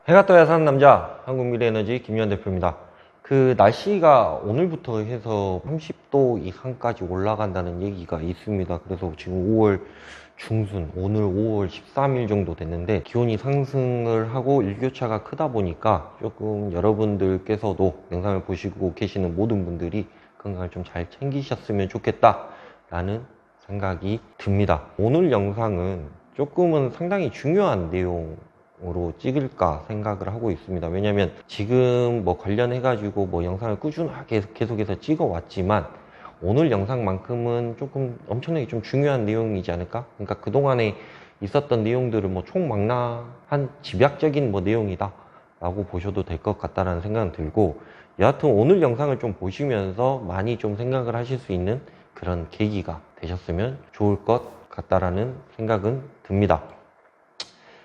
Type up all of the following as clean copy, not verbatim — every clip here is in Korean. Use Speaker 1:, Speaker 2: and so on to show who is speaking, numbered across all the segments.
Speaker 1: 해가 떠야 사는 남자, 한국미래에너지 김유한 대표입니다. 날씨가 오늘부터 해서 30도 이상까지 올라간다는 얘기가 있습니다. 그래서 지금 5월 중순, 오늘 5월 13일 정도 됐는데 기온이 상승을 하고 일교차가 크다 보니까 조금 여러분들께서도 영상을 보시고 계시는 모든 분들이 건강을 좀 잘 챙기셨으면 좋겠다 라는 생각이 듭니다. 오늘 영상은 조금은 상당히 중요한 내용으로 찍을까 생각을 하고 있습니다. 왜냐면 지금 관련해 가지고 영상을 꾸준하게 계속해서 찍어 왔지만 오늘 영상만큼은 조금 엄청나게 좀 중요한 내용이지 않을까? 그러니까 그동안에 있었던 내용들을 총망라한 집약적인 내용이다 라고 보셔도 될 것 같다라는 생각은 들고, 여하튼 오늘 영상을 좀 보시면서 많이 좀 생각을 하실 수 있는 그런 계기가 되셨으면 좋을 것 같다라는 생각은 듭니다.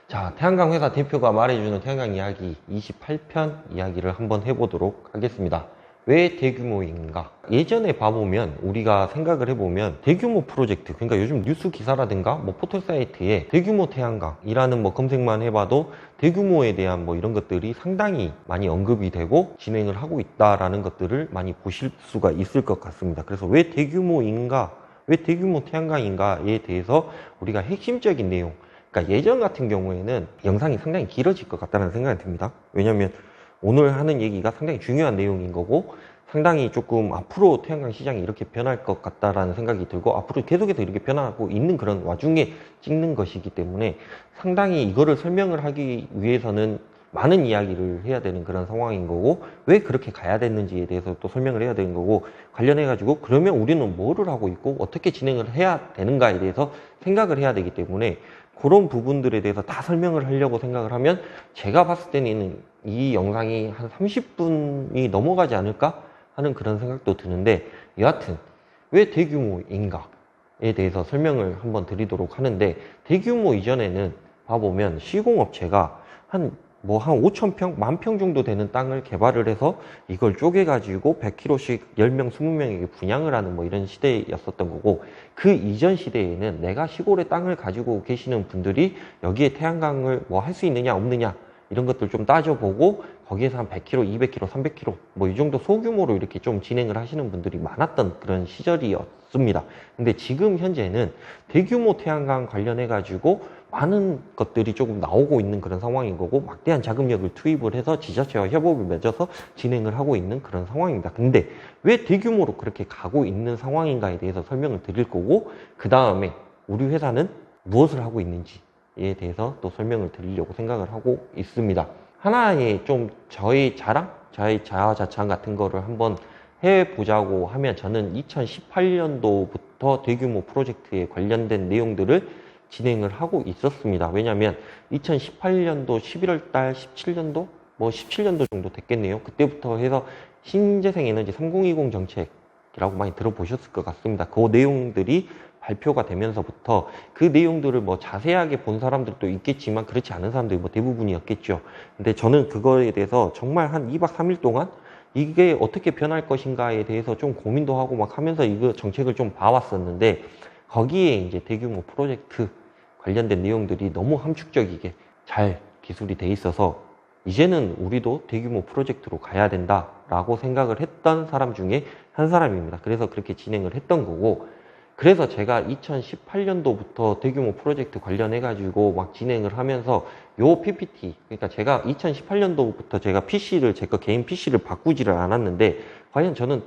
Speaker 1: 자, 태양광 회사 대표가 말해주는 태양광 이야기 28편 이야기를 한번 해보도록 하겠습니다. 왜 대규모인가? 예전에 봐보면 우리가 생각을 해보면 대규모 프로젝트, 그러니까 요즘 뉴스 기사라든가 포털 사이트에 대규모 태양광이라는 검색만 해봐도 대규모에 대한 이런 것들이 상당히 많이 언급이 되고 진행을 하고 있다라는 것들을 많이 보실 수가 있을 것 같습니다. 그래서 왜 대규모인가? 왜 대규모 태양광인가에 대해서 우리가 핵심적인 내용, 그러니까 예전 같은 경우에는 영상이 상당히 길어질 것 같다는 생각이 듭니다. 왜냐하면 오늘 하는 얘기가 상당히 중요한 내용인 거고, 상당히 조금 앞으로 태양광 시장이 이렇게 변할 것 같다라는 생각이 들고, 앞으로 계속해서 이렇게 변하고 있는 그런 와중에 찍는 것이기 때문에 상당히 이거를 설명을 하기 위해서는 많은 이야기를 해야 되는 그런 상황인 거고, 왜 그렇게 가야 됐는지에 대해서 또 설명을 해야 되는 거고, 관련해 가지고 그러면 우리는 뭐를 하고 있고 어떻게 진행을 해야 되는가에 대해서 생각을 해야 되기 때문에, 그런 부분들에 대해서 다 설명을 하려고 생각을 하면 제가 봤을 때는 이 영상이 한 30분이 넘어가지 않을까 하는 그런 생각도 드는데, 여하튼 왜 대규모인가에 대해서 설명을 한번 드리도록 하는데, 대규모 이전에는 봐보면 시공업체가 한 5,000평, 10,000평 정도 되는 땅을 개발을 해서 이걸 쪼개가지고 100kg씩 10명, 20명에게 분양을 하는 이런 시대였었던 거고, 그 이전 시대에는 내가 시골에 땅을 가지고 계시는 분들이 여기에 태양광을 할 수 있느냐, 없느냐, 이런 것들 좀 따져보고 거기에서 한 100kg, 200kg, 300kg 이 정도 소규모로 이렇게 좀 진행을 하시는 분들이 많았던 그런 시절이었습니다. 근데 지금 현재는 대규모 태양광 관련해 가지고 많은 것들이 조금 나오고 있는 그런 상황인 거고, 막대한 자금력을 투입을 해서 지자체와 협업을 맺어서 진행을 하고 있는 그런 상황입니다. 근데 왜 대규모로 그렇게 가고 있는 상황인가에 대해서 설명을 드릴 거고, 그 다음에 우리 회사는 무엇을 하고 있는지에 대해서 또 설명을 드리려고 생각을 하고 있습니다. 하나의 좀 저의 자랑, 저의 자화자찬 같은 거를 한번 해보자고 하면, 저는 2018년도부터 대규모 프로젝트에 관련된 내용들을 진행을 하고 있었습니다. 왜냐하면 2018년도 11월 달 17년도 17년도 정도 됐겠네요. 그때부터 해서 신재생 에너지 3020 정책이라고 많이 들어보셨을 것 같습니다. 그 내용들이 발표가 되면서부터 그 내용들을 자세하게 본 사람들도 있겠지만 그렇지 않은 사람들이 대부분이었겠죠. 근데 저는 그거에 대해서 정말 한 2박 3일 동안 이게 어떻게 변할 것인가에 대해서 좀 고민도 하고 하면서 이거 정책을 좀 봐왔었는데, 거기에 이제 대규모 프로젝트 관련된 내용들이 너무 함축적이게 잘 기술이 돼 있어서 이제는 우리도 대규모 프로젝트로 가야 된다라고 생각을 했던 사람 중에 한 사람입니다. 그래서 그렇게 진행을 했던 거고, 그래서 제가 2018년도부터 대규모 프로젝트 관련해 가지고 진행을 하면서 요 PPT, 그러니까 제가 2018년도부터 제가 제 거 개인 PC를 바꾸지를 않았는데, 과연 저는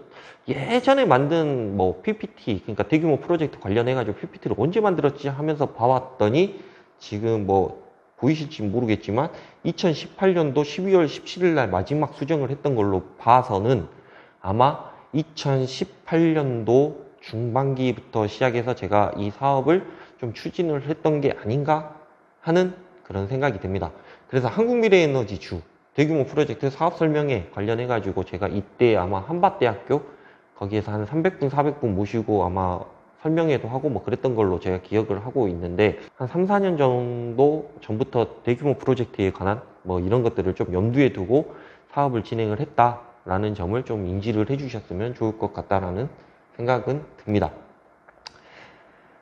Speaker 1: 예전에 만든 PPT, 그러니까 대규모 프로젝트 관련해 가지고 PPT를 언제 만들었지 하면서 봐왔더니, 지금 보이실지 모르겠지만 2018년도 12월 17일 날 마지막 수정을 했던 걸로 봐서는 아마 2018년도 중반기부터 시작해서 제가 이 사업을 좀 추진을 했던 게 아닌가 하는 그런 생각이 듭니다. 그래서 한국미래에너지주 대규모 프로젝트 사업 설명회 관련해 가지고 제가 이때 아마 한밭대학교 거기에서 한 300분, 400분 모시고 아마 설명회도 하고 그랬던 걸로 제가 기억을 하고 있는데, 한 3, 4년 정도 전부터 대규모 프로젝트에 관한 이런 것들을 좀 염두에 두고 사업을 진행을 했다라는 점을 좀 인지를 해주셨으면 좋을 것 같다라는 생각은 듭니다.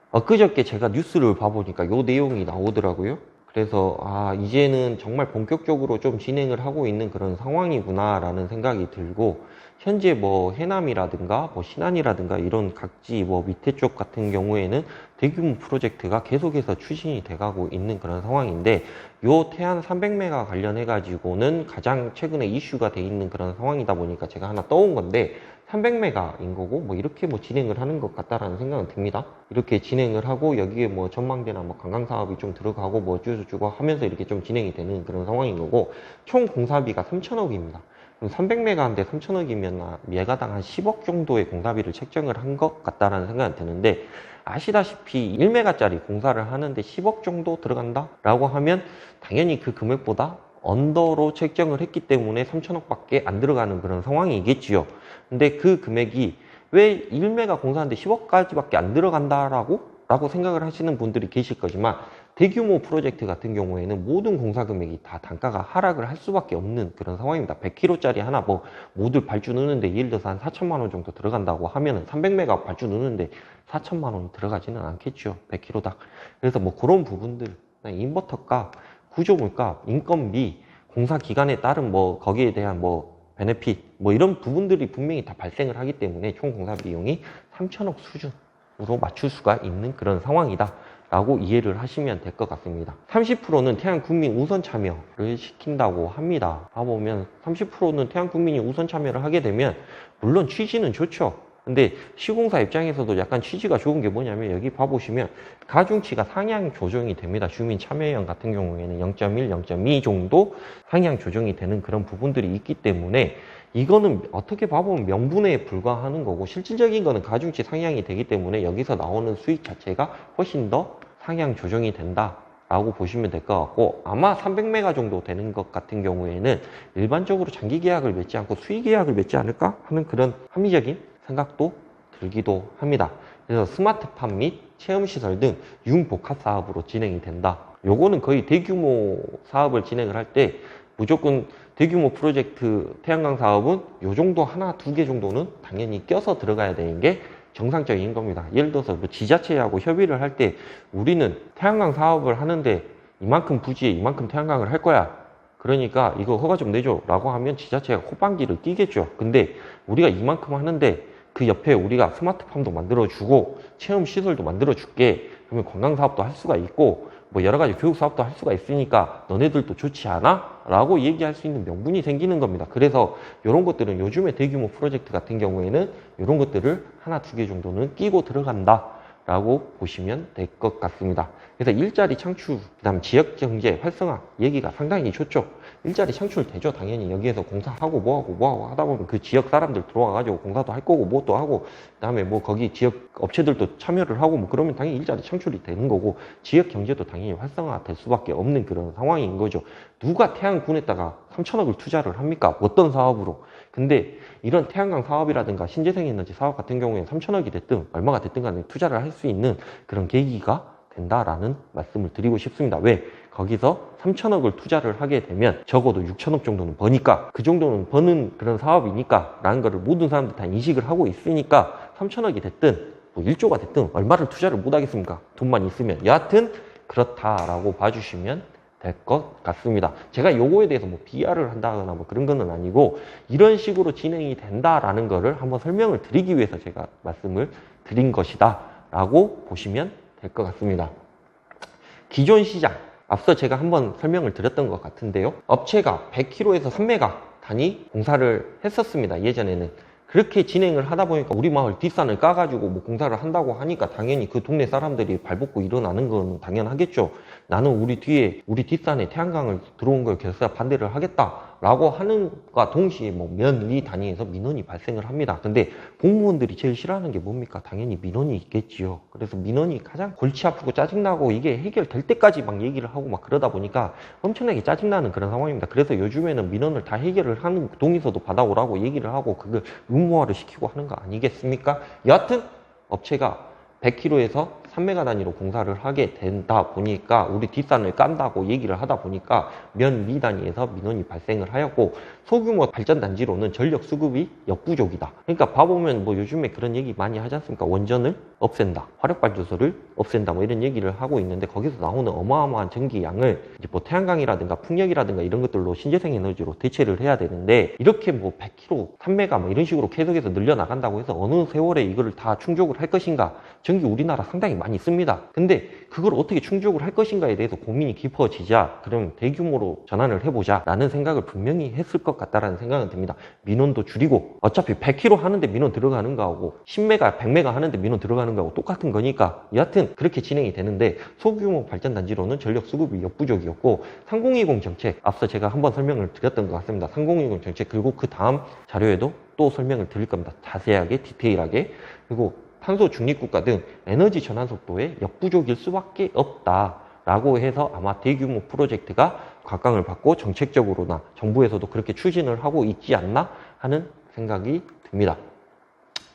Speaker 1: 엊그저께 제가 뉴스를 봐보니까 요 내용이 나오더라고요. 그래서 이제는 정말 본격적으로 좀 진행을 하고 있는 그런 상황이구나라는 생각이 들고, 현재 뭐 해남이라든가 뭐 신안이라든가 이런 각지 뭐 밑에 쪽 같은 경우에는 대규모 프로젝트가 계속해서 추진이 돼가고 있는 그런 상황인데, 요 태안 300메가 관련해 가지고는 가장 최근에 이슈가 돼 있는 그런 상황이다 보니까 제가 하나 떠온 건데, 300메가인 거고 뭐 이렇게 뭐 진행을 하는 것 같다라는 생각은 듭니다. 이렇게 진행을 하고 여기에 뭐 전망대나 뭐 관광 사업이 좀 들어가고 뭐 어쩌고저쩌고 하면서 이렇게 좀 진행이 되는 그런 상황인 거고, 총 공사비가 3천억입니다. 300메가인데 3천억이면 메가당 한 10억 정도의 공사비를 책정을 한 것 같다라는 생각이 드는데, 아시다시피 1메가짜리 공사를 하는데 10억 정도 들어간다? 라고 하면 당연히 그 금액보다 언더로 책정을 했기 때문에 3천억밖에 안 들어가는 그런 상황이겠지요. 근데 그 금액이 왜 1메가 공사하는데 10억까지밖에 안 들어간다라고 생각을 하시는 분들이 계실 거지만, 대규모 프로젝트 같은 경우에는 모든 공사 금액이 다 단가가 하락을 할 수밖에 없는 그런 상황입니다. 100kg짜리 하나 뭐 모듈 발주 넣는데 예를 들어서 한 4천만 원 정도 들어간다고 하면은 300메가 발주 넣는데 4천만 원 들어가지는 않겠죠. 100kg당. 그래서 뭐 그런 부분들, 인버터 값, 구조물 값, 인건비, 공사 기간에 따른 뭐 거기에 대한 뭐 베네핏 뭐 이런 부분들이 분명히 다 발생을 하기 때문에 총 공사 비용이 3천억 수준으로 맞출 수가 있는 그런 상황이다 라고 이해를 하시면 될 것 같습니다. 30%는 태안 국민 우선 참여를 시킨다고 합니다. 봐보면 30%는 태안 국민이 우선 참여를 하게 되면 물론 취지는 좋죠. 근데 시공사 입장에서도 약간 취지가 좋은 게 뭐냐면, 여기 봐보시면 가중치가 상향 조정이 됩니다. 주민 참여형 같은 경우에는 0.1, 0.2 정도 상향 조정이 되는 그런 부분들이 있기 때문에, 이거는 어떻게 봐보면 명분에 불과하는 거고, 실질적인 거는 가중치 상향이 되기 때문에 여기서 나오는 수익 자체가 훨씬 더 상향 조정이 된다 라고 보시면 될 것 같고, 아마 300메가 정도 되는 것 같은 경우에는 일반적으로 장기 계약을 맺지 않고 수익 계약을 맺지 않을까 하는 그런 합리적인 생각도 들기도 합니다. 그래서 스마트팜 및 체험시설 등 융복합 사업으로 진행이 된다. 요거는 거의 대규모 사업을 진행을 할 때 무조건 대규모 프로젝트 태양광 사업은 요 정도 하나, 두 개 정도는 당연히 껴서 들어가야 되는 게 정상적인 겁니다. 예를 들어서 뭐 지자체하고 협의를 할 때 우리는 태양광 사업을 하는데 이만큼 부지에 이만큼 태양광을 할 거야. 그러니까 이거 허가 좀 내줘 라고 하면 지자체가 호빵기를 띄겠죠. 근데 우리가 이만큼 하는데 그 옆에 우리가 스마트팜도 만들어주고 체험시설도 만들어줄게. 그러면 관광사업도 할 수가 있고 뭐 여러 가지 교육사업도 할 수가 있으니까 너네들도 좋지 않아? 라고 얘기할 수 있는 명분이 생기는 겁니다. 그래서 이런 것들은 요즘에 대규모 프로젝트 같은 경우에는 이런 것들을 하나, 두 개 정도는 끼고 들어간다 라고 보시면 될 것 같습니다. 그래서 일자리 창출, 그 다음 지역경제 활성화 얘기가 상당히 좋죠. 일자리 창출되죠. 당연히 여기에서 공사하고 뭐하고 하다 보면 그 지역 사람들 들어와가지고 공사도 할 거고 뭐도 하고, 그 다음에 뭐 거기 지역 업체들도 참여를 하고 뭐 그러면 당연히 일자리 창출이 되는 거고, 지역 경제도 당연히 활성화 될 수밖에 없는 그런 상황인 거죠. 누가 태안군에다가 3천억을 투자를 합니까? 어떤 사업으로? 근데 이런 태양광 사업이라든가 신재생에너지 사업 같은 경우에 3천억이 됐든 얼마가 됐든 간에 투자를 할 수 있는 그런 계기가 된다라는 말씀을 드리고 싶습니다. 왜? 거기서 3천억을 투자를 하게 되면 적어도 6천억 정도는 버니까, 그 정도는 버는 그런 사업이니까 라는 거를 모든 사람들 다 인식을 하고 있으니까 3천억이 됐든 뭐 1조가 됐든 얼마를 투자를 못 하겠습니까? 돈만 있으면. 여하튼 그렇다라고 봐주시면 될 것 같습니다. 제가 요거에 대해서 뭐 PR을 한다거나 뭐 그런 거는 아니고, 이런 식으로 진행이 된다라는 거를 한번 설명을 드리기 위해서 제가 말씀을 드린 것이다 라고 보시면 될 것 같습니다. 기존 시장, 앞서 제가 한번 설명을 드렸던 것 같은데요. 업체가 100km에서 3메가 단위 공사를 했었습니다. 예전에는. 그렇게 진행을 하다 보니까 우리 마을 뒷산을 까가지고 뭐 공사를 한다고 하니까 당연히 그 동네 사람들이 발벗고 일어나는 건 당연하겠죠. 나는 우리 뒤에, 우리 뒷산에 태양광을 들어온 걸 결사 반대를 하겠다라고 하는과 동시에 뭐 면리 단위에서 민원이 발생을 합니다. 근데 공무원들이 제일 싫어하는 게 뭡니까? 당연히 민원이 있겠지요. 그래서 민원이 가장 골치 아프고 짜증나고, 이게 해결될 때까지 막 얘기를 하고 막 그러다 보니까 엄청나게 짜증나는 그런 상황입니다. 그래서 요즘에는 민원을 다 해결을 하는, 동의서도 받아오라고 얘기를 하고 그걸 의무화를 시키고 하는 거 아니겠습니까? 여하튼 업체가 100km에서 3메가 단위로 공사를 하게 된다 보니까 우리 뒷산을 깐다고 얘기를 하다 보니까 면 미 단위에서 민원이 발생을 하였고, 소규모 발전단지로는 전력 수급이 역부족이다. 그러니까 봐보면 뭐 요즘에 그런 얘기 많이 하지 않습니까? 원전을 없앤다, 화력발전소를 없앤다, 뭐 이런 얘기를 하고 있는데, 거기서 나오는 어마어마한 전기 양을 이제 뭐 태양광이라든가 풍력이라든가 이런 것들로 신재생 에너지로 대체를 해야 되는데, 이렇게 뭐 100kg, 3메가 뭐 이런 식으로 계속해서 늘려나간다고 해서 어느 세월에 이거를 다 충족을 할 것인가? 전기 우리나라 상당히 많이 씁니다. 근데 그걸 어떻게 충족을 할 것인가에 대해서 고민이 깊어지자, 그럼 대규모로 전환을 해보자 라는 생각을 분명히 했을 것 같다라는 생각은 듭니다. 민원도 줄이고, 어차피 100kg 하는데 민원 들어가는 거하고 10메가, 100메가 하는데 민원 들어가는 거하고 똑같은 거니까 여하튼 그렇게 진행이 되는데, 소규모 발전단지로는 전력 수급이 역부족이었고, 3020 정책, 앞서 제가 한번 설명을 드렸던 것 같습니다. 3020 정책, 그리고 그 다음 자료에도 또 설명을 드릴 겁니다. 자세하게, 디테일하게. 그리고 탄소 중립국가 등 에너지 전환 속도에 역부족일 수밖에 없다라고 해서 아마 대규모 프로젝트가 각광을 받고 정책적으로나 정부에서도 그렇게 추진을 하고 있지 않나 하는 생각이 듭니다.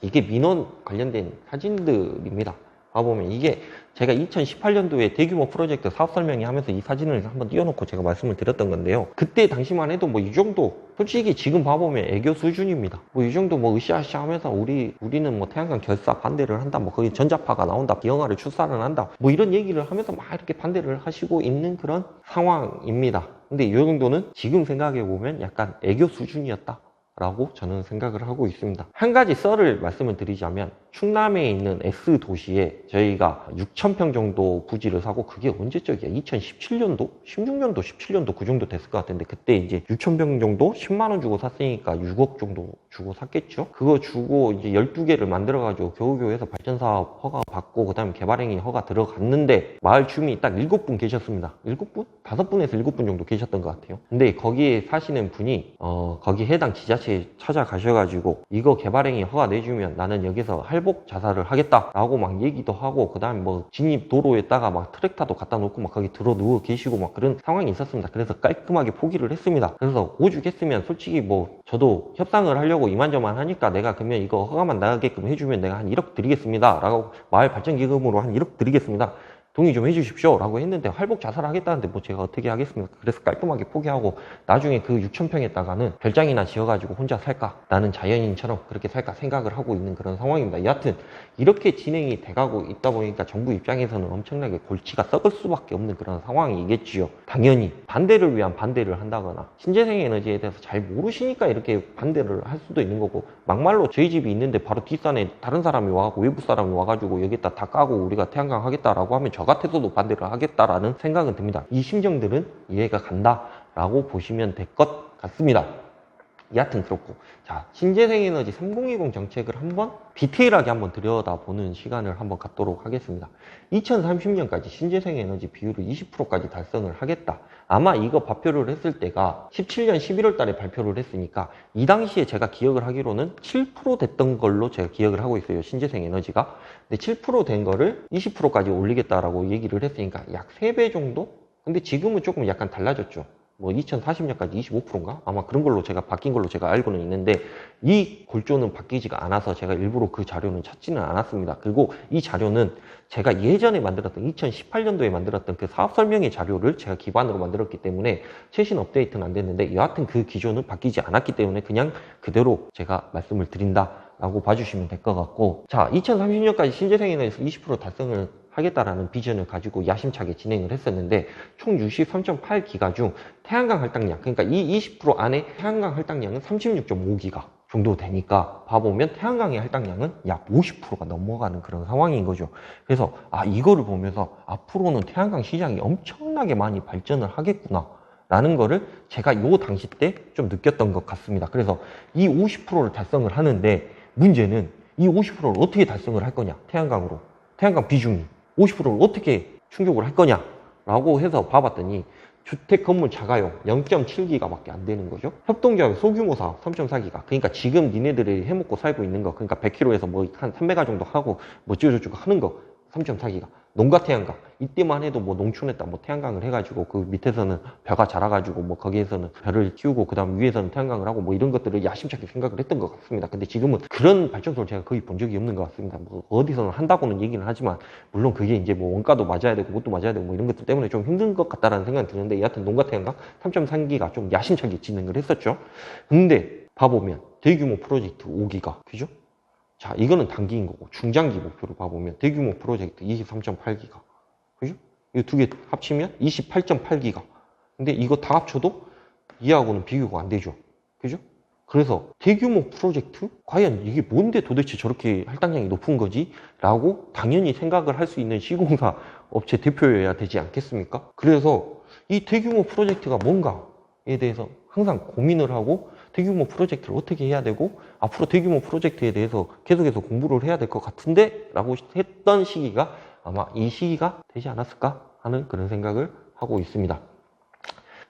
Speaker 1: 이게 민원 관련된 사진들입니다. 봐보면 이게 제가 2018년도에 대규모 프로젝트 사업 설명회 하면서 이 사진을 한번 띄워놓고 제가 말씀을 드렸던 건데요. 그때 당시만 해도 뭐 이 정도, 솔직히 지금 봐보면 애교 수준입니다. 뭐 이 정도 뭐 으쌰으쌰 하면서 우리는 뭐 태양광 결사 반대를 한다, 뭐 거기 전자파가 나온다, 비영화를 출사를 한다, 뭐 이런 얘기를 하면서 막 이렇게 반대를 하시고 있는 그런 상황입니다. 근데 이 정도는 지금 생각해 보면 약간 애교 수준이었다 라고 저는 생각을 하고 있습니다. 한 가지 썰을 말씀을 드리자면, 충남에 있는 S도시에 저희가 6,000평 정도 부지를 사고, 그게 언제적이야? 2017년도? 16년도, 17년도 그 정도 됐을 것 같은데, 그때 이제 6,000평 정도 10만원 주고 샀으니까 6억 정도 주고 샀겠죠? 그거 주고 이제 12개를 만들어가지고 겨우겨우해서 발전사업 허가 받고, 그 다음에 개발행위 허가 들어갔는데, 마을 주민이 딱 7분 계셨습니다. 7분? 5분에서 7분 정도 계셨던 것 같아요. 근데 거기에 사시는 분이 거기 해당 지자체에 찾아가셔가지고, 이거 개발행위 허가 내주면 나는 여기서 할복 자살을 하겠다라고 막 얘기도 하고, 그 다음에 뭐 진입 도로에다가 막 트랙터도 갖다 놓고 막 거기 들어 누워 계시고 막 그런 상황이 있었습니다. 그래서 깔끔하게 포기를 했습니다. 그래서 오죽했으면 솔직히 뭐 저도 협상을 하려고 이만저만 하니까, 내가 그러면 이거 허가만 나가게끔 해주면 내가 한 1억 드리겠습니다 라고, 마을 발전기금으로 한 1억 드리겠습니다, 동의 좀 해주십시오 라고 했는데, 활복 자살하겠다는데 뭐 제가 어떻게 하겠습니까? 그래서 깔끔하게 포기하고, 나중에 그 6,000평에다가는 별장이나 지어가지고 혼자 살까, 나는 자연인처럼 그렇게 살까 생각을 하고 있는 그런 상황입니다. 여하튼 이렇게 진행이 돼가고 있다 보니까 정부 입장에서는 엄청나게 골치가 썩을 수밖에 없는 그런 상황이겠지요. 당연히 반대를 위한 반대를 한다거나, 신재생 에너지에 대해서 잘 모르시니까 이렇게 반대를 할 수도 있는 거고, 막말로 저희 집이 있는데 바로 뒷산에 다른 사람이 와가지고, 외부 사람이 와가지고 여기다 다 까고 우리가 태양광 하겠다라고 하면 저 같아서도 반대를 하겠다라는 생각은 듭니다. 이 심정들은 이해가 간다라고 보시면 될 것 같습니다. 여하튼 그렇고, 자, 신재생에너지 3020 정책을 한번 디테일하게 한번 들여다보는 시간을 한번 갖도록 하겠습니다. 2030년까지 신재생에너지 비율을 20%까지 달성을 하겠다. 아마 이거 발표를 했을 때가 17년 11월 달에 발표를 했으니까, 이 당시에 제가 기억을 하기로는 7% 됐던 걸로 제가 기억을 하고 있어요, 신재생에너지가. 근데 7%된 거를 20%까지 올리겠다라고 얘기를 했으니까 약 3배 정도? 근데 지금은 조금 약간 달라졌죠. 뭐 2040년까지 25%인가? 아마 그런 걸로 제가 바뀐 걸로 제가 알고는 있는데, 이 골조는 바뀌지가 않아서 제가 일부러 그 자료는 찾지는 않았습니다. 그리고 이 자료는 제가 예전에 만들었던 2018년도에 만들었던 그 사업 설명회 자료를 제가 기반으로 만들었기 때문에 최신 업데이트는 안 됐는데, 여하튼 그 기조는 바뀌지 않았기 때문에 그냥 그대로 제가 말씀을 드린다 라고 봐주시면 될 것 같고, 자, 2030년까지 신재생에너지 20% 달성을 하겠다라는 비전을 가지고 야심차게 진행을 했었는데, 총 63.8기가 중 태양광 할당량, 그러니까 이 20% 안에 태양광 할당량은 36.5기가 정도 되니까, 봐보면 태양광의 할당량은 약 50%가 넘어가는 그런 상황인 거죠. 그래서 이거를 보면서 앞으로는 태양광 시장이 엄청나게 많이 발전을 하겠구나 라는 거를 제가 요 당시 때 좀 느꼈던 것 같습니다. 그래서 이 50%를 달성을 하는데, 문제는 이 50%를 어떻게 달성을 할 거냐, 태양광으로, 태양광 비중이 50%를 어떻게 충족을 할 거냐 라고 해서 봐봤더니, 주택 건물 자가용 0.7기가 밖에 안 되는 거죠. 협동조합 소규모 사업 3.4기가, 그러니까 지금 니네들이 해먹고 살고 있는 거, 그러니까 100km에서 뭐 한 3메가 정도 하고 뭐 찌우저쩌고 하는 거 3.4기가, 농가 태양광. 이때만 해도 뭐 농촌에다 뭐 태양광을 해가지고 그 밑에서는 벼가 자라가지고 뭐 거기에서는 벼를 키우고 그 다음 위에서는 태양광을 하고 뭐 이런 것들을 야심차게 생각을 했던 것 같습니다. 근데 지금은 그런 발전소를 제가 거의 본 적이 없는 것 같습니다. 뭐 어디서는 한다고는 얘기는 하지만 물론 그게 이제 뭐 원가도 맞아야 되고 뭣도 맞아야 되고 뭐 이런 것들 때문에 좀 힘든 것 같다라는 생각이 드는데 여하튼 농가 태양광 3.3기가 좀 야심차게 진행을 했었죠. 근데 봐보면 대규모 프로젝트 5기가 그죠? 자, 이거는 단기인 거고 중장기 목표로 봐보면 대규모 프로젝트 23.8기가 그죠? 이 두 개 합치면 28.8기가. 근데 이거 다 합쳐도 이하고는 비교가 안 되죠. 그죠? 그래서 대규모 프로젝트? 과연 이게 뭔데 도대체 저렇게 할당량이 높은 거지? 라고 당연히 생각을 할 수 있는 시공사 업체 대표여야 되지 않겠습니까? 그래서 이 대규모 프로젝트가 뭔가에 대해서 항상 고민을 하고 대규모 프로젝트를 어떻게 해야 되고 앞으로 대규모 프로젝트에 대해서 계속해서 공부를 해야 될 것 같은데 라고 했던 시기가 아마 이 시기가 되지 않았을까 하는 그런 생각을 하고 있습니다.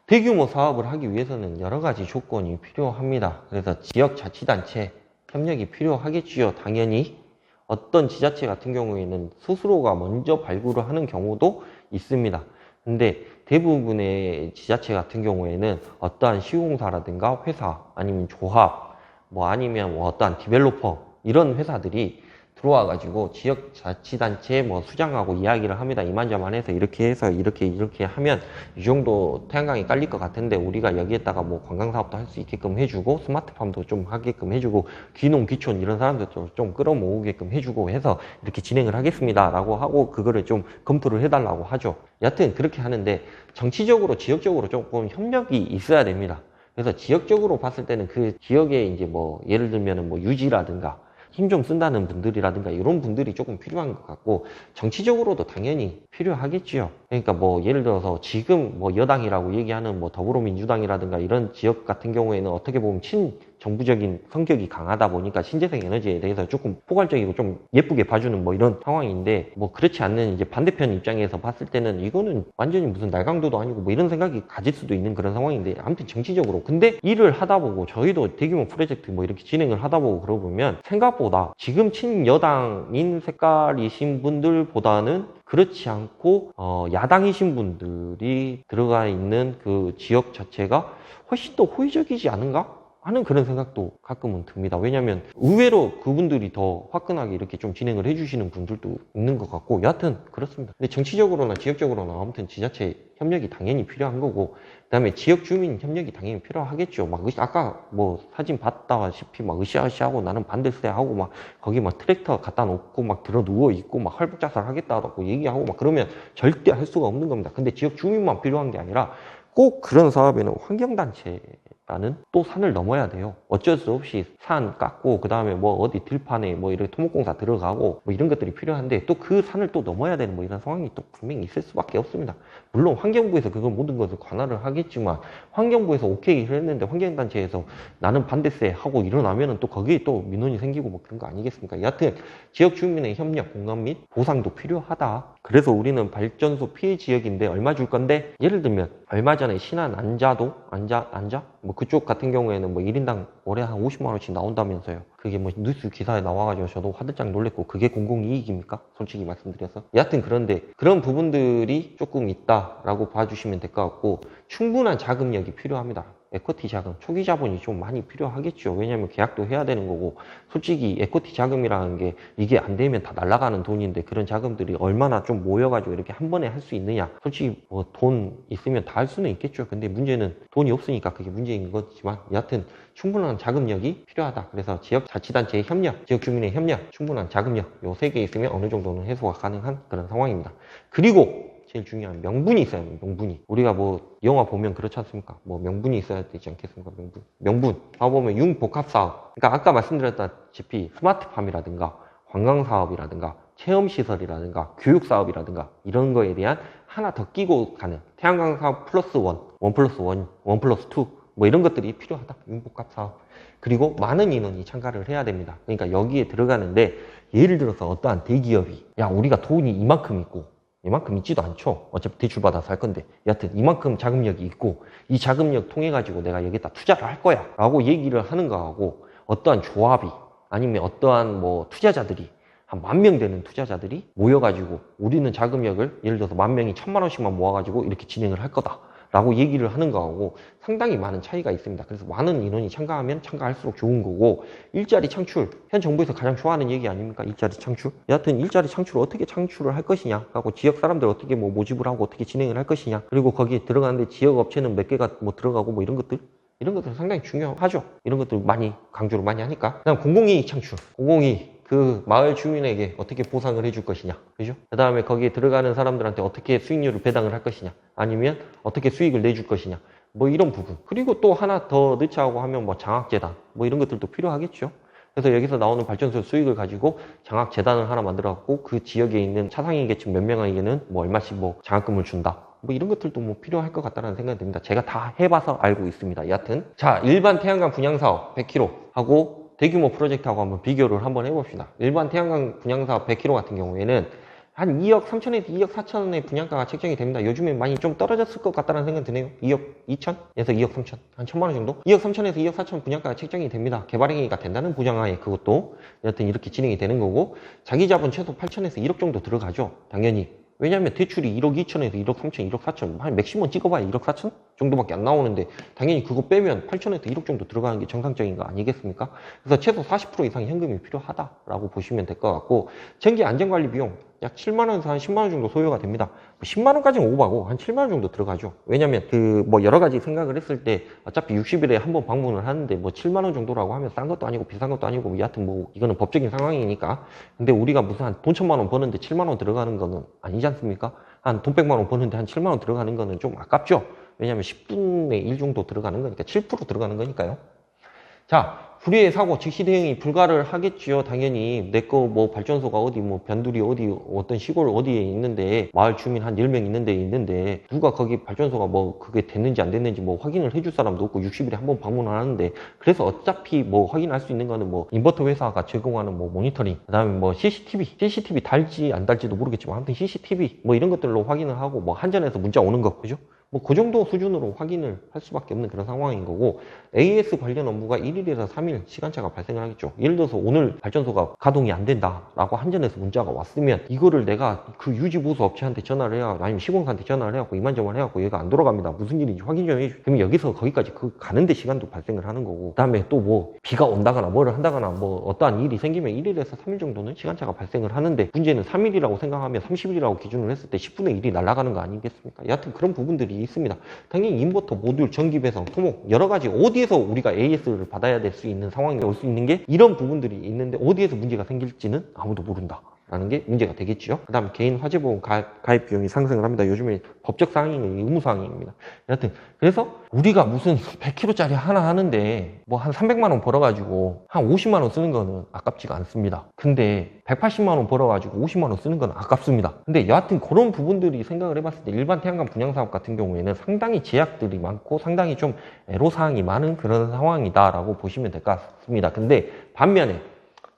Speaker 1: 대규모 사업을 하기 위해서는 여러 가지 조건이 필요합니다. 그래서 지역자치단체 협력이 필요하겠지요. 당연히 어떤 지자체 같은 경우에는 스스로가 먼저 발굴을 하는 경우도 있습니다. 근데 대부분의 지자체 같은 경우에는 어떠한 시공사라든가 회사 아니면 조합 뭐 아니면 뭐 어떠한 디벨로퍼 이런 회사들이 들어와 가지고 지역자치단체 뭐 수장하고 이야기를 합니다. 이만저만해서 이렇게 해서 이렇게 하면 이 정도 태양광이 깔릴 것 같은데 우리가 여기에다가 뭐 관광사업도 할 수 있게끔 해주고 스마트팜도 좀 하게끔 해주고 귀농 귀촌 이런 사람들도 좀 끌어모으게끔 해주고 해서 이렇게 진행을 하겠습니다 라고 하고 그거를 좀 검토를 해달라고 하죠. 여하튼 그렇게 하는데 정치적으로 지역적으로 조금 협력이 있어야 됩니다. 그래서 지역적으로 봤을 때는 그 지역에 이제 뭐 예를 들면은 뭐 유지라든가 힘 좀 쓴다는 분들이라든가 이런 분들이 조금 필요한 것 같고 정치적으로도 당연히 필요하겠지요. 그러니까 뭐 예를 들어서 지금 뭐 여당이라고 얘기하는 뭐 더불어민주당이라든가 이런 지역 같은 경우에는 어떻게 보면 친정부적인 성격이 강하다 보니까 신재생 에너지에 대해서 조금 포괄적이고 좀 예쁘게 봐주는 뭐 이런 상황인데 뭐 그렇지 않는 이제 반대편 입장에서 봤을 때는 이거는 완전히 무슨 날강도도 아니고 뭐 이런 생각이 가질 수도 있는 그런 상황인데 아무튼 정치적으로 근데 일을 하다 보고 저희도 대규모 프로젝트 뭐 이렇게 진행을 하다 보고 그러보면 생각보다 지금 친여당인 색깔이신 분들보다는 그렇지 않고 야당이신 분들이 들어가 있는 그 지역 자체가 훨씬 더 호의적이지 않은가 하는 그런 생각도 가끔은 듭니다. 왜냐하면 의외로 그분들이 더 화끈하게 이렇게 좀 진행을 해주시는 분들도 있는 것 같고 여하튼 그렇습니다. 근데 정치적으로나 지역적으로나 아무튼 지자체 협력이 당연히 필요한 거고 그다음에 지역 주민 협력이 당연히 필요하겠죠. 막 아까 뭐 사진 봤다시피 막 으쌰으쌰하고 나는 반대세 하고 막 거기 막 트랙터 갖다 놓고 막 들어 누워 있고 막 헐벗자살 하겠다고 얘기하고 막 그러면 절대 할 수가 없는 겁니다. 근데 지역 주민만 필요한 게 아니라 꼭 그런 사업에는 환경단체라는 또 산을 넘어야 돼요. 어쩔 수 없이 산 깎고 그 다음에 뭐 어디 들판에 뭐 이렇게 토목공사 들어가고 뭐 이런 것들이 필요한데 또 그 산을 또 넘어야 되는 뭐 이런 상황이 또 분명히 있을 수밖에 없습니다. 물론 환경부에서 그걸 모든 것을 관할을 하겠지만 환경부에서 오케이를 했는데 환경단체에서 나는 반대세 하고 일어나면은 또 거기에 또 민원이 생기고 뭐 그런 거 아니겠습니까? 여하튼 지역 주민의 협력, 공감 및 보상도 필요하다. 그래서 우리는 발전소 피해 지역인데 얼마 줄 건데 예를 들면 얼마 전에 신안 안자도 뭐 그쪽 같은 경우에는 뭐 1인당 월에 한 50만 원씩 나온다면서요. 그게 뭐 뉴스 기사에 나와가지고 저도 화들짝 놀랬고 그게 공공이익입니까? 솔직히 말씀드려서. 여하튼 그런데 그런 부분들이 조금 있다라고 봐주시면 될 것 같고 충분한 자금력이 필요합니다. 에쿼티 자금, 초기 자본이 좀 많이 필요하겠죠. 왜냐하면 계약도 해야 되는 거고 솔직히 에쿼티 자금이라는 게 이게 안 되면 다 날아가는 돈인데 그런 자금들이 얼마나 좀 모여가지고 이렇게 한 번에 할 수 있느냐. 솔직히 뭐 돈 있으면 다 할 수는 있겠죠. 근데 문제는 돈이 없으니까 그게 문제인 거지만 여하튼 충분한 자금력이 필요하다. 그래서 지역자치단체의 협력, 지역주민의 협력, 충분한 자금력 요 세 개 있으면 어느 정도는 해소가 가능한 그런 상황입니다. 그리고 제일 중요한 명분이 있어야 합니다. 명분이. 우리가 뭐 영화 보면 그렇지 않습니까? 뭐 명분이 있어야 되지 않겠습니까? 명분. 봐보면 융복합사업. 그러니까 아까 말씀드렸다시피 스마트팜이라든가 관광사업이라든가 체험시설이라든가 교육사업이라든가 이런 거에 대한 하나 더 끼고 가는 태양광 사업 플러스 원 플러스 원 플러스 투 뭐 이런 것들이 필요하다. 융복합사업. 그리고 많은 인원이 참가를 해야 됩니다. 그러니까 여기에 들어가는데 예를 들어서 어떠한 대기업이 야 우리가 돈이 이만큼 있고 이만큼 있지도 않죠. 어차피 대출받아서 할 건데 여하튼 이만큼 자금력이 있고 이 자금력 통해 가지고 내가 여기다 투자를 할 거야 라고 얘기를 하는 거하고 어떠한 조합이 아니면 어떠한 뭐 투자자들이 한 10,000명 되는 투자자들이 모여가지고 우리는 자금력을 예를 들어서 10,000명이 1,000만 원씩만 모아가지고 이렇게 진행을 할 거다 라고 얘기를 하는 거하고 상당히 많은 차이가 있습니다. 그래서 많은 인원이 참가하면 참가할수록 좋은 거고, 일자리 창출, 현 정부에서 가장 좋아하는 얘기 아닙니까? 일자리 창출. 여하튼 일자리 창출을 어떻게 창출을 할 것이냐 하고, 지역 사람들 어떻게 뭐 모집을 하고 어떻게 진행을 할 것이냐, 그리고 거기에 들어가는데 지역 업체는 몇 개가 뭐 들어가고 뭐 이런 것들 상당히 중요하죠. 이런 것들 많이 강조를 많이 하니까. 그다음 공공이익 창출. 공공이익, 그 마을 주민에게 어떻게 보상을 해줄 것이냐, 그죠? 그 다음에 거기에 들어가는 사람들한테 어떻게 수익률을 배당을 할 것이냐, 아니면 어떻게 수익을 내줄 것이냐, 뭐 이런 부분. 그리고 또 하나 더 넣자고 하면 뭐 장학재단, 뭐 이런 것들도 필요하겠죠. 그래서 여기서 나오는 발전소 수익을 가지고 장학재단을 하나 만들어갖고 그 지역에 있는 차상위 계층 몇 명에게는 뭐 얼마씩 뭐 장학금을 준다, 뭐 이런 것들도 뭐 필요할 것 같다는 생각이 듭니다. 제가 다 해봐서 알고 있습니다. 여하튼 자, 일반 태양광 분양사업 100km 하고 대규모 프로젝트하고 한번 비교를 한번 해봅시다. 일반 태양광 분양사업 100km 같은 경우에는 한 2억 3천에서 2억 4천의 분양가가 책정이 됩니다. 요즘에 많이 좀 떨어졌을 것 같다는 생각이 드네요. 2억 2천에서 2억 3천, 한 1,000만 원 정도? 2억 3천에서 2억 4천 분양가가 책정이 됩니다. 개발행위가 된다는 보장하에 그것도 여하튼 이렇게 진행이 되는 거고, 자기 자본 최소 8천에서 1억 정도 들어가죠. 당연히. 왜냐하면 대출이 1억 2천에서 1억 3천, 1억 4천, 한 맥시멈 찍어봐야 1억 4천 정도밖에 안 나오는데, 당연히 그거 빼면 8천에서 1억 정도 들어가는 게 정상적인 거 아니겠습니까? 그래서 최소 40% 이상 현금이 필요하다라고 보시면 될 것 같고, 전기 안전관리 비용 약 7만 원에서 한 10만 원 정도 소요가 됩니다. 10만 원까지는 오바고 한 7만 원 정도 들어가죠. 왜냐면 그 뭐 여러 가지 생각을 했을 때 어차피 60일에 한 번 방문을 하는데 뭐 7만 원 정도라고 하면 싼 것도 아니고 비싼 것도 아니고, 여하튼 뭐 이거는 법적인 상황이니까. 근데 우리가 무슨 한 돈 1,000만 원 버는데 7만 원 들어가는 거는 아니지 않습니까? 한 돈 100만 원 버는데 한 7만 원 들어가는 거는 좀 아깝죠. 왜냐면 10분의 1 정도 들어가는 거니까, 7% 들어가는 거니까요. 자, 불의의 사고 즉시 대응이 불가를 하겠지요. 당연히 내 거 뭐 발전소가 어디 뭐 변두리 어디 어떤 시골 어디에 있는데, 마을 주민 한 10명 있는 데 있는데 누가 거기 발전소가 뭐 그게 됐는지 안 됐는지 뭐 확인을 해줄 사람도 없고 60일에 한 번 방문을 하는데, 그래서 어차피 뭐 확인할 수 있는 거는 뭐 인버터 회사가 제공하는 뭐 모니터링, 그다음에 뭐 CCTV 달지 안 달지도 모르겠지만 아무튼 CCTV 뭐 이런 것들로 확인을 하고, 뭐 한전에서 문자 오는 거, 그죠? 뭐 그 정도 수준으로 확인을 할 수밖에 없는 그런 상황인 거고, AS 관련 업무가 1일에서 3일 시간차가 발생을 하겠죠. 예를 들어서 오늘 발전소가 가동이 안 된다라고 한전에서 문자가 왔으면, 이거를 내가 그 유지보수 업체한테 전화를 해야, 아니면 시공사한테 전화를 해갖고 이만저만 해갖고 얘가 안 돌아갑니다, 무슨 일인지 확인 좀 해줘. 그러면 여기서 거기까지 그 가는데 시간도 발생을 하는 거고, 그 다음에 또 뭐 비가 온다거나 뭐를 한다거나 뭐 어떠한 일이 생기면 1일에서 3일 정도는 시간차가 발생을 하는데, 문제는 3일이라고 생각하면 30일이라고 기준을 했을 때 10분의 1이 날아가는 거 아니겠습니까? 여하튼 그런 부분들이 있습니다. 당연히 인버터, 모듈, 전기 배송, 토목 여러 가지, 어디에서 우리가 AS를 받아야 될 수 있는 상황이 올 수 있는 게 이런 부분들이 있는데, 어디에서 문제가 생길지는 아무도 모른다 라는 게 문제가 되겠죠. 그 다음 개인 화재보험 가입 비용이 상승을 합니다. 요즘에 법적 사항이 의무사항입니다. 여하튼 그래서 우리가 무슨 100kg짜리 하나 하는데 뭐 한 300만 원 벌어가지고 한 50만 원 쓰는 거는 아깝지가 않습니다. 근데 180만 원 벌어가지고 50만 원 쓰는 건 아깝습니다. 근데 여하튼 그런 부분들이 생각을 해봤을 때 일반 태양광 분양사업 같은 경우에는 상당히 제약들이 많고 상당히 좀 애로사항이 많은 그런 상황이다라고 보시면 될 것 같습니다. 근데 반면에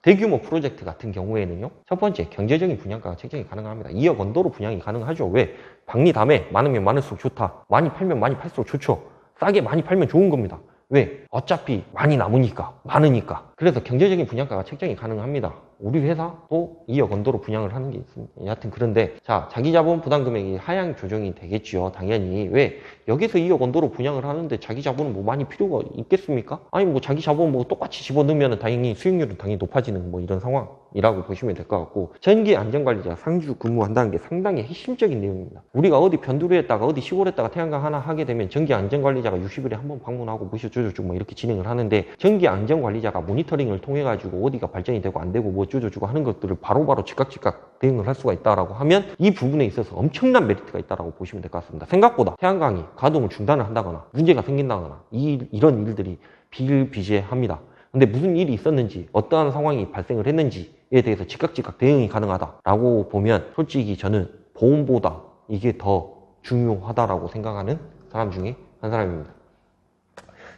Speaker 1: 대규모 프로젝트 같은 경우에는요, 첫 번째 경제적인 분양가가 책정이 가능합니다. 2억 언더로 분양이 가능하죠. 왜? 박리담에 많으면 많을수록 좋다, 많이 팔면 많이 팔수록 좋죠. 싸게 많이 팔면 좋은 겁니다. 왜? 어차피 많이 남으니까, 많으니까. 그래서 경제적인 분양가가 책정이 가능합니다. 우리 회사도 2억 언더로 분양을 하는 게 있습니다. 여하튼 그런데 자, 자기 자본 부담 금액이 하향 조정이 되겠지요. 당연히. 왜? 여기서 2억 언더로 분양을 하는데 자기 자본은 뭐 많이 필요가 있겠습니까? 아니 뭐 자기 자본 뭐 똑같이 집어넣으면 당연히 수익률은 당연히 높아지는 뭐 이런 상황이라고 보시면 될 것 같고, 전기 안전관리자 상주 근무한다는 게 상당히 핵심적인 내용입니다. 우리가 어디 변두리에다가 어디 시골에다가 태양광 하나 하게 되면 전기 안전관리자가 60일에 한 번 방문하고 뭐셔줘줘 뭐 이렇게 진행을 하는데, 전기 안전관리자가 모니터링을 통해 가지고 어디가 발전이 되고 안 되고 뭐 어쩌고저쩌고 하는 것들을 바로바로 즉각 대응을 할 수가 있다라고 하면, 이 부분에 있어서 엄청난 메리트가 있다라고 보시면 될 것 같습니다. 생각보다 태양광이 가동을 중단을 한다거나 문제가 생긴다거나 이런 일들이 비일비재합니다. 근데 무슨 일이 있었는지, 어떠한 상황이 발생을 했는지에 대해서 즉각 대응이 가능하다라고 보면, 솔직히 저는 보험보다 이게 더 중요하다라고 생각하는 사람 중에 한 사람입니다.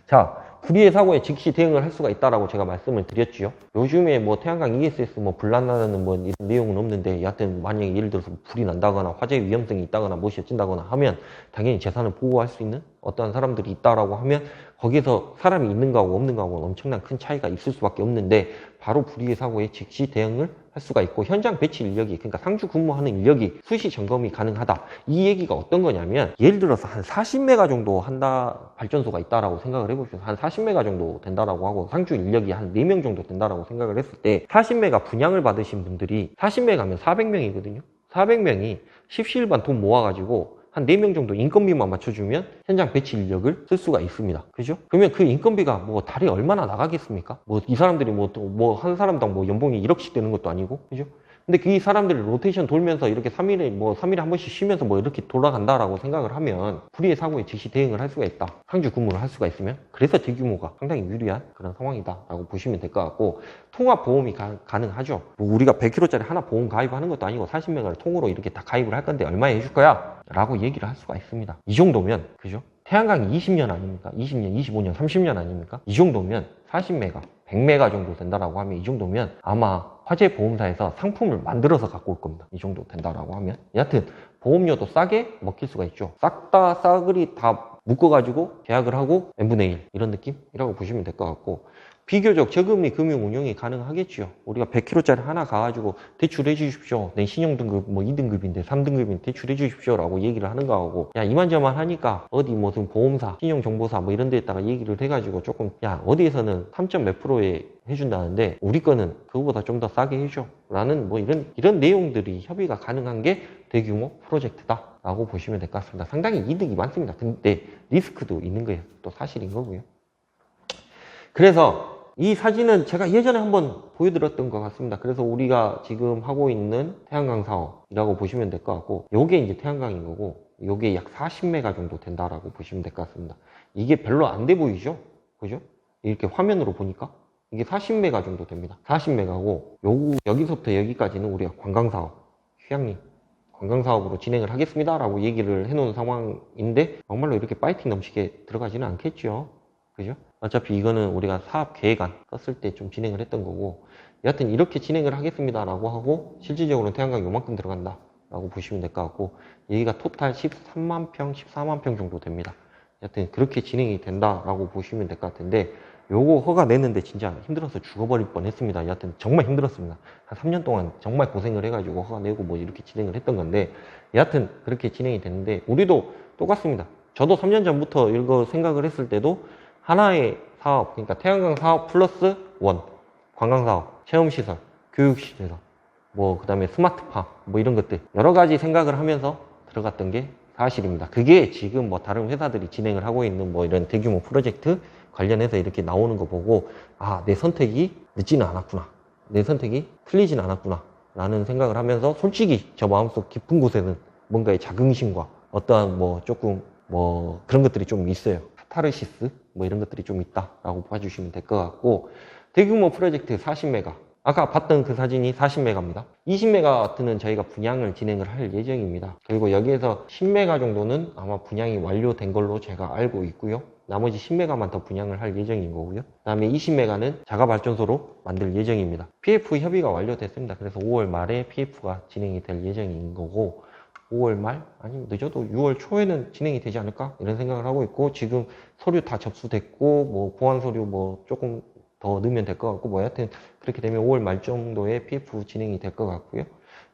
Speaker 1: 자, 불의의 사고에 즉시 대응을 할 수가 있다라고 제가 말씀을 드렸지요. 요즘에 뭐 태양광 ESS 뭐 불난다는 뭐 이런 내용은 없는데, 여하튼 만약에 예를 들어서 불이 난다거나 화재 위험성이 있다거나 무엇이 어쩐다거나 하면 당연히 재산을 보호할 수 있는 어떠한 사람들이 있다라고 하면 거기에서 사람이 있는 거하고 없는 거하고 엄청난 큰 차이가 있을 수밖에 없는데 바로 불의의 사고에 즉시 대응을 할 수가 있고 현장 배치 인력이 그러니까 상주 근무하는 인력이 수시 점검이 가능하다. 이 얘기가 어떤 거냐면 예를 들어서 한 40메가 정도 한다 발전소가 있다라고 생각을 해보시면 한 40메가 정도 된다라고 하고 상주 인력이 한 4명 정도 된다라고 생각을 했을 때 40메가 분양을 받으신 분들이 40메가면 400명이거든요. 400명이 십시일반 돈 모아가지고 한 4명 정도 인건비만 맞춰주면 현장 배치 인력을 쓸 수가 있습니다. 그죠? 그러면 그 인건비가 뭐 달에 얼마나 나가겠습니까? 뭐 이 사람들이 뭐 한 사람당 뭐 연봉이 1억씩 되는 것도 아니고, 그죠? 근데 그 사람들이 로테이션 돌면서 이렇게 3일에 한 번씩 쉬면서 뭐 이렇게 돌아간다라고 생각을 하면 불의의 사고에 즉시 대응을 할 수가 있다. 상주 근무를 할 수가 있으면 그래서 대규모가 상당히 유리한 그런 상황이다라고 보시면 될 것 같고 통합보험이 가능하죠. 뭐 우리가 100kg짜리 하나 보험 가입하는 것도 아니고 40명을 통으로 이렇게 다 가입을 할 건데 얼마에 해줄 거야? 라고 얘기를 할 수가 있습니다. 이 정도면 그죠? 태양광이 20년 아닙니까? 20년, 25년, 30년 아닙니까? 이 정도면 40메가, 100메가 정도 된다라고 하면 이 정도면 아마 화재 보험사에서 상품을 만들어서 갖고 올 겁니다. 이 정도 된다라고 하면 여하튼 보험료도 싸게 먹힐 수가 있죠. 싹 다 싸그리 다 묶어가지고 계약을 하고 n분의 1 이런 느낌이라고 보시면 될 것 같고 비교적 저금리 금융 운용이 가능하겠죠. 우리가 100kg짜리 하나 가가지고 대출해 주십시오. 내 신용등급 뭐 2등급인데 3등급인데 대출해 주십시오 라고 얘기를 하는 거하고 야 이만저만 하니까 어디 무슨 보험사, 신용정보사 뭐 이런 데에다가 얘기를 해가지고 조금 야 어디에서는 3점 몇 프로에 해준다는데 우리 거는 그거보다 좀 더 싸게 해줘 라는 뭐 이런 내용들이 협의가 가능한 게 대규모 프로젝트다 라고 보시면 될 것 같습니다. 상당히 이득이 많습니다. 근데 리스크도 있는 게 또 사실인 거고요. 그래서 이 사진은 제가 예전에 한번 보여드렸던 것 같습니다. 그래서 우리가 지금 하고 있는 태양광 사업이라고 보시면 될 것 같고 요게 이제 태양광인 거고 요게 약 40메가 정도 된다라고 보시면 될 것 같습니다. 이게 별로 안 돼 보이죠? 그죠? 이렇게 화면으로 보니까 이게 40메가 정도 됩니다. 40메가고 여기서부터 여기까지는 우리가 관광사업, 휴양림 관광사업으로 진행을 하겠습니다 라고 얘기를 해놓은 상황인데 정말로 이렇게 파이팅 넘치게 들어가지는 않겠죠. 그죠? 어차피 이거는 우리가 사업 계획안 썼을 때 좀 진행을 했던 거고 여하튼 이렇게 진행을 하겠습니다 라고 하고 실질적으로는 태양광 요만큼 들어간다 라고 보시면 될 것 같고 여기가 토탈 13만 평, 14만 평 정도 됩니다. 여하튼 그렇게 진행이 된다 라고 보시면 될 것 같은데 요거 허가 냈는데 진짜 힘들어서 죽어버릴 뻔했습니다. 여하튼 정말 힘들었습니다. 한 3년 동안 정말 고생을 해가지고 허가 내고 뭐 이렇게 진행을 했던 건데 여하튼 그렇게 진행이 됐는데 우리도 똑같습니다. 저도 3년 전부터 이거 생각을 했을 때도 하나의 사업, 그러니까 태양광 사업 플러스 원, 관광 사업, 체험시설, 교육시설, 뭐 그 다음에 스마트팜, 뭐 이런 것들 여러 가지 생각을 하면서 들어갔던 게 사실입니다. 그게 지금 뭐 다른 회사들이 진행을 하고 있는 뭐 이런 대규모 프로젝트 관련해서 이렇게 나오는 거 보고 아, 내 선택이 늦지는 않았구나. 내 선택이 틀리진 않았구나. 라는 생각을 하면서 솔직히 저 마음속 깊은 곳에는 뭔가의 자긍심과 어떠한 뭐 조금 뭐 그런 것들이 좀 있어요. 카타르시스 뭐 이런 것들이 좀 있다라고 봐주시면 될 것 같고 대규모 프로젝트 40메가 아까 봤던 그 사진이 40메가입니다. 20메가와트는 저희가 분양을 진행을 할 예정입니다. 그리고 여기에서 10메가 정도는 아마 분양이 완료된 걸로 제가 알고 있고요. 나머지 10메가만 더 분양을 할 예정인 거고요. 그 다음에 20메가는 자가발전소로 만들 예정입니다. PF 협의가 완료됐습니다. 그래서 5월 말에 PF가 진행이 될 예정인 거고 5월 말 아니면 늦어도 6월 초에는 진행이 되지 않을까 이런 생각을 하고 있고 지금 서류 다 접수됐고 뭐 보완 서류 뭐 조금 더 넣으면 될 것 같고 뭐 여하튼 그렇게 되면 5월 말 정도에 PF 진행이 될 것 같고요.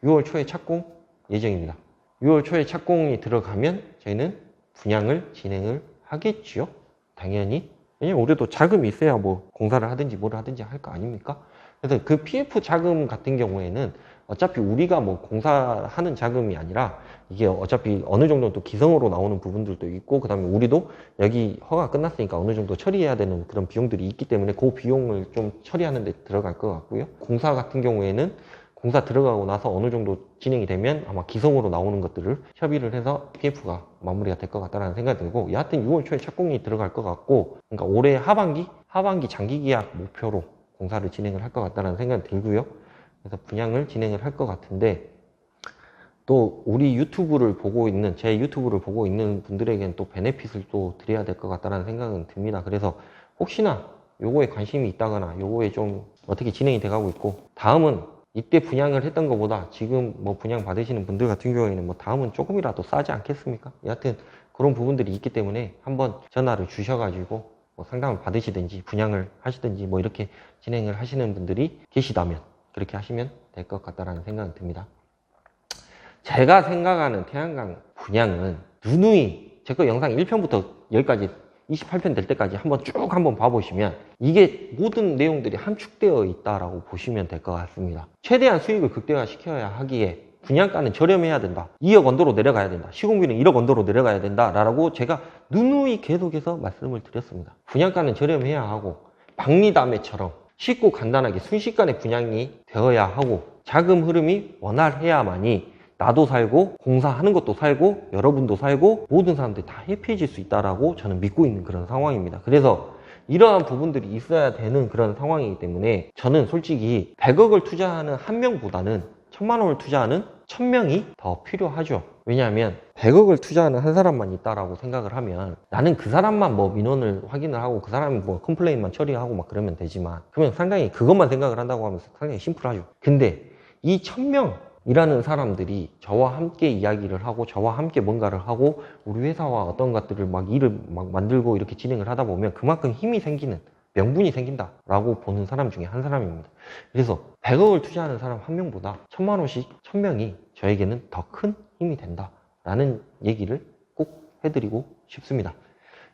Speaker 1: 6월 초에 착공 예정입니다. 6월 초에 착공이 들어가면 저희는 분양을 진행을 하겠지요. 당연히. 왜냐면 우리도 자금이 있어야 뭐 공사를 하든지 뭘 하든지 할 거 아닙니까? 그래서 그 PF 자금 같은 경우에는 어차피 우리가 뭐 공사하는 자금이 아니라 이게 어차피 어느 정도 또 기성으로 나오는 부분들도 있고 그 다음에 우리도 여기 허가 끝났으니까 어느 정도 처리해야 되는 그런 비용들이 있기 때문에 그 비용을 좀 처리하는 데 들어갈 것 같고요. 공사 같은 경우에는 공사 들어가고 나서 어느 정도 진행이 되면 아마 기성으로 나오는 것들을 협의를 해서 PF가 마무리가 될 것 같다는 생각이 들고 여하튼 6월 초에 착공이 들어갈 것 같고 그러니까 올해 하반기 장기 계약 목표로 공사를 진행을 할 것 같다는 생각이 들고요. 그래서 분양을 진행을 할 것 같은데 또 우리 유튜브를 보고 있는 제 유튜브를 보고 있는 분들에게는 또 베네핏을 또 드려야 될 것 같다는 생각은 듭니다. 그래서 혹시나 요거에 관심이 있다거나 요거에 좀 어떻게 진행이 돼가고 있고 다음은 이때 분양을 했던 것보다 지금 뭐 분양 받으시는 분들 같은 경우에는 뭐 다음은 조금이라도 싸지 않겠습니까? 여하튼 그런 부분들이 있기 때문에 한번 전화를 주셔가지고 뭐 상담을 받으시든지 분양을 하시든지 뭐 이렇게 진행을 하시는 분들이 계시다면 그렇게 하시면 될 것 같다라는 생각이 듭니다. 제가 생각하는 태양광 분양은 누누이 제 거 영상 1편부터 여기까지 28편 될 때까지 한번 봐보시면 이게 모든 내용들이 함축되어 있다라고 보시면 될 것 같습니다. 최대한 수익을 극대화시켜야 하기에 분양가는 저렴해야 된다. 2억 언더로 내려가야 된다. 시공비는 1억 언더로 내려가야 된다. 라고 제가 누누이 계속해서 말씀을 드렸습니다. 분양가는 저렴해야 하고 박리담회처럼 쉽고 간단하게 순식간에 분양이 되어야 하고 자금 흐름이 원활해야만이 나도 살고 공사하는 것도 살고 여러분도 살고 모든 사람들이 다 해피해질 수 있다라고 저는 믿고 있는 그런 상황입니다. 그래서 이러한 부분들이 있어야 되는 그런 상황이기 때문에 저는 솔직히 100억을 투자하는 한 명보다는 1000만 원을 투자하는 1000명이 더 필요하죠. 왜냐하면 100억을 투자하는 한 사람만 있다라고 생각을 하면 나는 그 사람만 뭐 민원을 확인을 하고 그 사람이 뭐 컴플레인만 처리하고 막 그러면 되지만 그러면 상당히 그것만 생각을 한다고 하면 상당히 심플하죠. 근데 이 1000명 이라는 사람들이 저와 함께 이야기를 하고 저와 함께 뭔가를 하고 우리 회사와 어떤 것들을 막 일을 막 만들고 이렇게 진행을 하다 보면 그만큼 힘이 생기는 명분이 생긴다라고 보는 사람 중에 한 사람입니다. 그래서 100억을 투자하는 사람 한 명보다 1000만 원씩 1000명이 저에게는 더 큰 힘이 된다라는 얘기를 꼭 해드리고 싶습니다.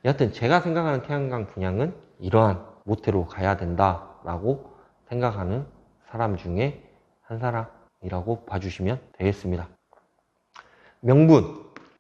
Speaker 1: 여하튼 제가 생각하는 태양광 분양은 이러한 모태로 가야 된다라고 생각하는 사람 중에 한 사람이라고 봐주시면 되겠습니다. 명분,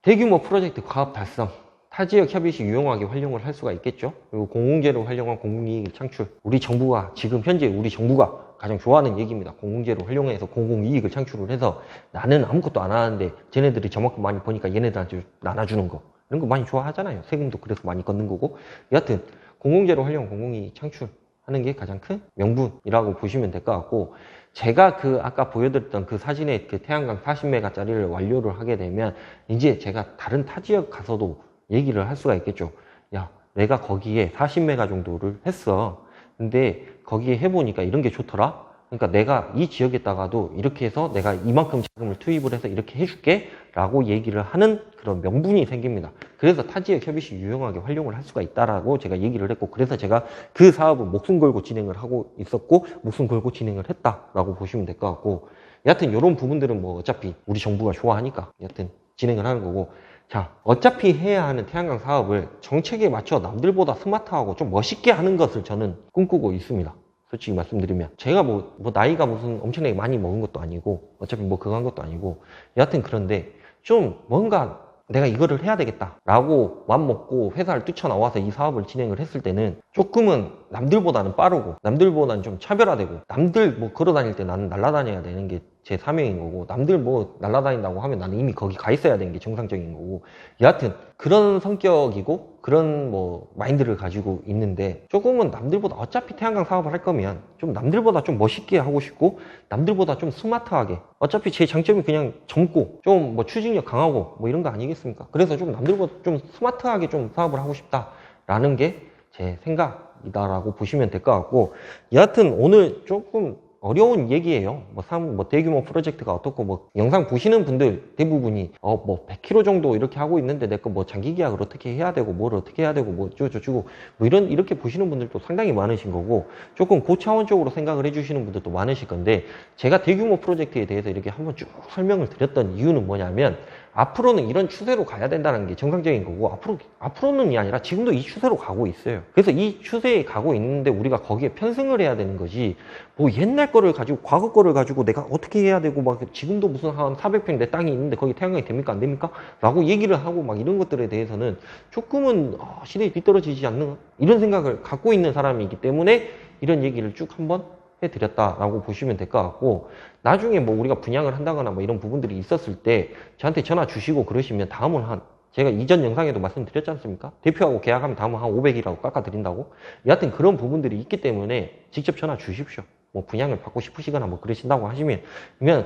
Speaker 1: 대규모 프로젝트 과업 달성, 타지역 협의시 유용하게 활용을 할 수가 있겠죠. 그리고 공공재를 활용한 공공이익 창출. 우리 정부가 지금 현재 우리 정부가 가장 좋아하는 얘기입니다. 공공재를 활용해서 공공이익을 창출을 해서 나는 아무것도 안 하는데 쟤네들이 저만큼 많이 버니까 얘네들한테 나눠주는 거. 이런 거 많이 좋아하잖아요. 세금도 그래서 많이 걷는 거고. 여하튼 공공재로 활용한 공공이익 창출하는 게 가장 큰 명분이라고 보시면 될 것 같고, 제가 아까 보여드렸던 그 사진의 그 태양광 40메가짜리를 완료를 하게 되면 이제 제가 다른 타 지역 가서도 얘기를 할 수가 있겠죠. 야, 내가 거기에 40메가 정도를 했어. 근데 거기에 해보니까 이런 게 좋더라. 그러니까 내가 이 지역에다가도 이렇게 해서 내가 이만큼 자금을 투입을 해서 이렇게 해줄게 라고 얘기를 하는 그런 명분이 생깁니다. 그래서 타지역 협의시 유용하게 활용을 할 수가 있다라고 제가 얘기를 했고, 그래서 제가 그 사업을 목숨 걸고 진행을 하고 있었고 목숨 걸고 진행을 했다라고 보시면 될 것 같고, 여하튼 이런 부분들은 뭐 어차피 우리 정부가 좋아하니까 여하튼 진행을 하는 거고, 자, 어차피 해야 하는 태양광 사업을 정책에 맞춰 남들보다 스마트하고 좀 멋있게 하는 것을 저는 꿈꾸고 있습니다. 솔직히 말씀드리면 제가 뭐 나이가 무슨 엄청나게 많이 먹은 것도 아니고 어차피 뭐 그거 한 것도 아니고, 여하튼 그런데 좀 뭔가 내가 이거를 해야 되겠다 라고 맘먹고 회사를 뛰쳐나와서 이 사업을 진행을 했을 때는 조금은 남들보다는 빠르고 남들보다는 좀 차별화되고, 남들 뭐 걸어다닐 때 나는 날아다녀야 되는 게 제 사명인 거고, 남들 뭐 날아다닌다고 하면 나는 이미 거기 가 있어야 되는 게 정상적인 거고, 여하튼 그런 성격이고 그런 뭐 마인드를 가지고 있는데, 조금은 남들보다 어차피 태양광 사업을 할 거면 좀 남들보다 좀 멋있게 하고 싶고 남들보다 좀 스마트하게, 어차피 제 장점이 그냥 젊고 좀 뭐 추진력 강하고 뭐 이런 거 아니겠습니까? 그래서 좀 남들보다 좀 스마트하게 좀 사업을 하고 싶다라는 게 제 생각이다라고 보시면 될 것 같고, 여하튼 오늘 조금 어려운 얘기예요. 뭐 대규모 프로젝트가 어떻고, 뭐 영상 보시는 분들 대부분이 뭐 100km 정도 이렇게 하고 있는데 내 거 뭐 장기 계약을 어떻게 해야 되고 뭘 어떻게 해야 되고 뭐 어쩌고저쩌고 뭐 이렇게 보시는 분들도 상당히 많으신 거고, 조금 고차원적으로 생각을 해주시는 분들도 많으실 건데, 제가 대규모 프로젝트에 대해서 이렇게 한번 쭉 설명을 드렸던 이유는 뭐냐면, 앞으로는 이런 추세로 가야 된다는 게 정상적인 거고, 앞으로는이 아니라 지금도 이 추세로 가고 있어요. 그래서 이 추세에 가고 있는데 우리가 거기에 편승을 해야 되는 거지, 뭐 옛날 거를 가지고 과거 거를 가지고 내가 어떻게 해야 되고 막 지금도 무슨 한 400평 내 땅이 있는데 거기 태양광이 됩니까 안 됩니까? 라고 얘기를 하고 막 이런 것들에 대해서는 조금은 시대에 뒤떨어지지 않는 이런 생각을 갖고 있는 사람이기 때문에 이런 얘기를 쭉 한번 해드렸다라고 보시면 될 것 같고, 나중에 뭐 우리가 분양을 한다거나 뭐 이런 부분들이 있었을 때 저한테 전화 주시고 그러시면 다음은 제가 이전 영상에도 말씀드렸지 않습니까? 대표하고 계약하면 다음은 한 500이라고 깎아드린다고. 여하튼 그런 부분들이 있기 때문에 직접 전화 주십시오. 뭐 분양을 받고 싶으시거나 뭐 그러신다고 하시면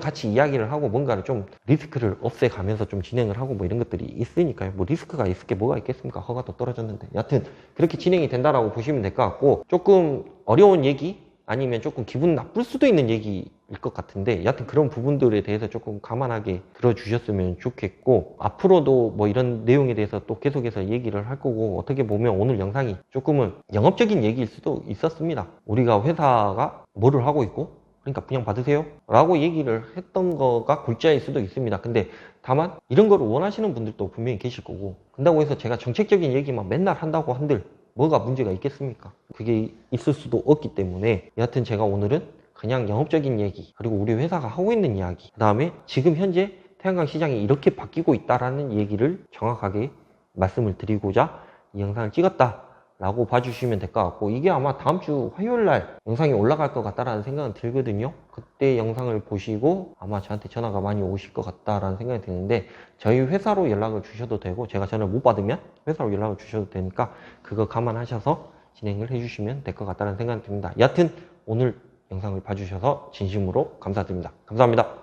Speaker 1: 같이 이야기를 하고 뭔가를 좀 리스크를 없애가면서 좀 진행을 하고 뭐 이런 것들이 있으니까요. 뭐 리스크가 있을 게 뭐가 있겠습니까? 허가도 떨어졌는데. 여하튼 그렇게 진행이 된다라고 보시면 될 것 같고, 조금 어려운 얘기 아니면 조금 기분 나쁠 수도 있는 얘기를 것 같은데, 여하튼 그런 부분들에 대해서 조금 감안하게 들어주셨으면 좋겠고, 앞으로도 뭐 이런 내용에 대해서 또 계속해서 얘기를 할 거고, 어떻게 보면 오늘 영상이 조금은 영업적인 얘기일 수도 있었습니다. 우리가 회사가 뭐를 하고 있고, 그러니까 그냥 받으세요 라고 얘기를 했던 거가 골자일 수도 있습니다. 근데 다만 이런 거를 원하시는 분들도 분명히 계실 거고, 그런다고 해서 제가 정책적인 얘기만 맨날 한다고 한들 뭐가 문제가 있겠습니까? 그게 있을 수도 없기 때문에, 여하튼 제가 오늘은 그냥 영업적인 얘기, 그리고 우리 회사가 하고 있는 이야기, 그 다음에 지금 현재 태양광 시장이 이렇게 바뀌고 있다라는 얘기를 정확하게 말씀을 드리고자 이 영상을 찍었다 라고 봐주시면 될 것 같고, 이게 아마 다음 주 화요일 날 영상이 올라갈 것 같다라는 생각은 들거든요. 그때 영상을 보시고 아마 저한테 전화가 많이 오실 것 같다라는 생각이 드는데, 저희 회사로 연락을 주셔도 되고, 제가 전화를 못 받으면 회사로 연락을 주셔도 되니까 그거 감안하셔서 진행을 해주시면 될 것 같다는 생각이 듭니다. 여하튼 오늘 영상을 봐주셔서 진심으로 감사드립니다. 감사합니다.